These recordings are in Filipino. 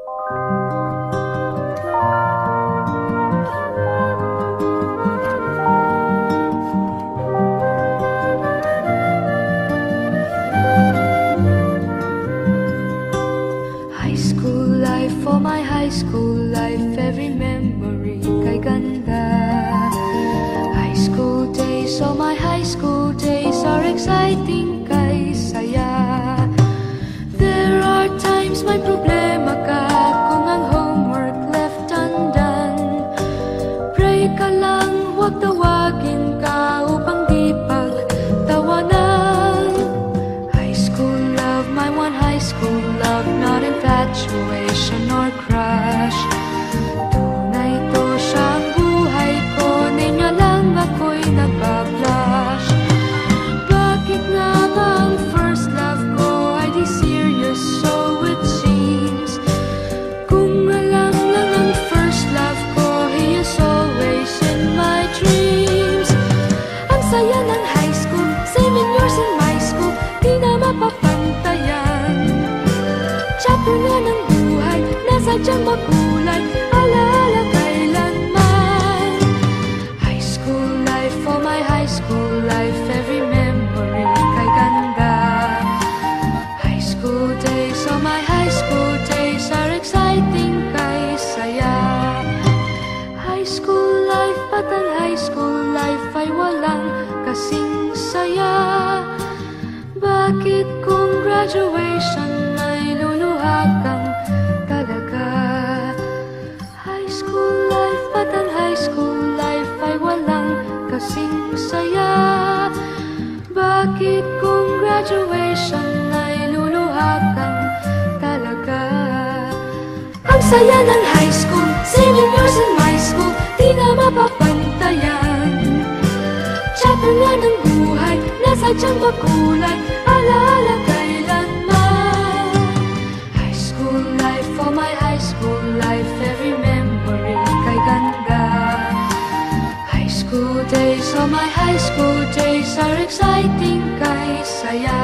High school life, for my high school life, every memory kay ganda. High school days, oh my high school days are exciting kay saya. There are times may problema ka kung ang homework left undone. Pray ka lang, huwag tawagin ka upang di pagtawanan. High school love, my one high school love, not infatuation or crush. Tunay to siyang buhay ko, niya lang ako'y nagbablush. Bakit nga ba ang first love ko ay di serious, so it seems? Kung alam lang ang first love ko, he is always in my dreams. Ang saya ng high school, 7 years in my school, di na mapapantayan. Chapter nga ng buhay, nasadyang makulay, alaala kailanman. High school life, for my high school life, every memory kay ganda. High school days, oh my high school days are exciting kay saya. High school life, at ang high school life ay walang kasing saya. Bakit kung graduation ay luluha kang talaga? High school life, at ang high school life ay walang kasing saya. Bakit kung graduation ay luluha kang talaga? Ang saya ng high school, 7 years in my school, di na mapapantayan. Chapter nga ng buhay, nasadyang makulay, alaala kailanman. High school life, for my high school life, every memory kay ganda. High school days, oh my high school days are exciting kay saya.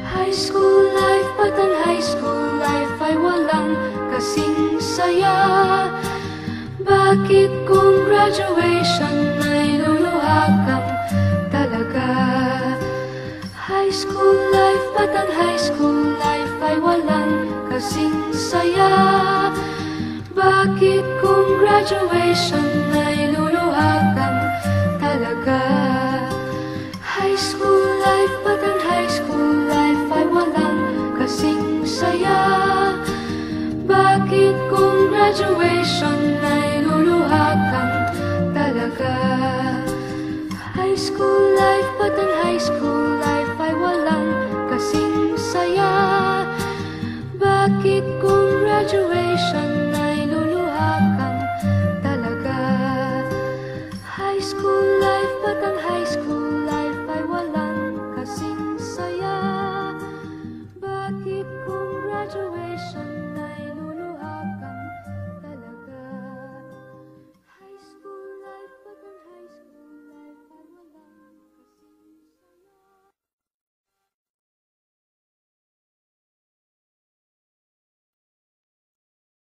High school life, at ang high school life ay walang kasing saya. Bakit kung graduation ay luluha kang talaga? High school life, at ang high school life ay walang kasing saya. Bakit kung graduation ay luluha kang talaga? High school life, at ang high school life ay walang kasing saya. Bakit kung graduation ay luluha kang talaga? High school life, at ang high school